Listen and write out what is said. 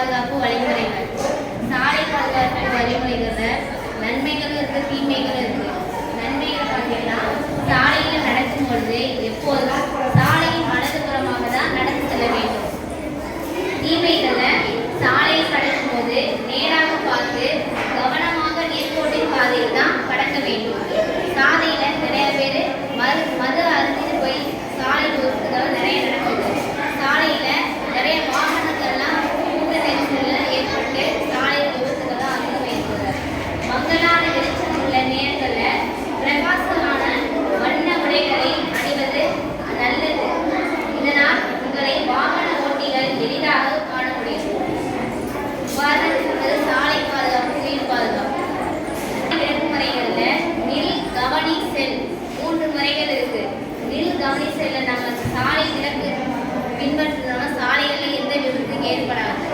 பாதுகாப்பு வழிமுறைகள். சாலை பாதுகாப்பு வழிமுறைகளில் நன்மைகளும் இருக்கு, தீமைகளும் இருக்கு. நன்மைகள் பார்த்தீங்கன்னா, சாலையில் நடக்கும் பொழுது எப்போதும் சாலையின் வலதுபுறமாக தான் நடந்து செல்ல வேண்டும். தீமைகளில் சாலையை கடக்கும் போது நேராக பார்த்து கவனமாக நேர்கோட்டின் பாதையில் தான் கடக்க வேண்டும். சாலையில நிறைய பேர் மது அருந்திட்டு போய் சாலை விபத்துகள் நிறைய நடக்குது. சாலையில நிறைய வாகனங்கள்லாம் கூட்ட நெரிசல்கள் ஏற்பட்டு சாலை விபத்துகள் அதிகம் ஏற்படுது. மங்களான வெளிச்சம் உள்ள நேரங்களில் பிரகாசமான வண்ண உடைகளை அணிவது நல்லது. இதனால் உங்களை வாகன ஓட்டிகள் எளிதாக காண முடியும். உதாரணத்துக்கு சாலை பாதுகாப்பு, உயிர் பாதுகாப்பு. விளக்குமுறைகளில் நில், கவனி, செல் 3 முறைகள் இருக்கு. நில், கவனி, செல்ல நம்ம சாலை விளக்கு பின்பற்றினோம்னா சாலைகளில் எந்த விபத்தும் ஏற்படாது.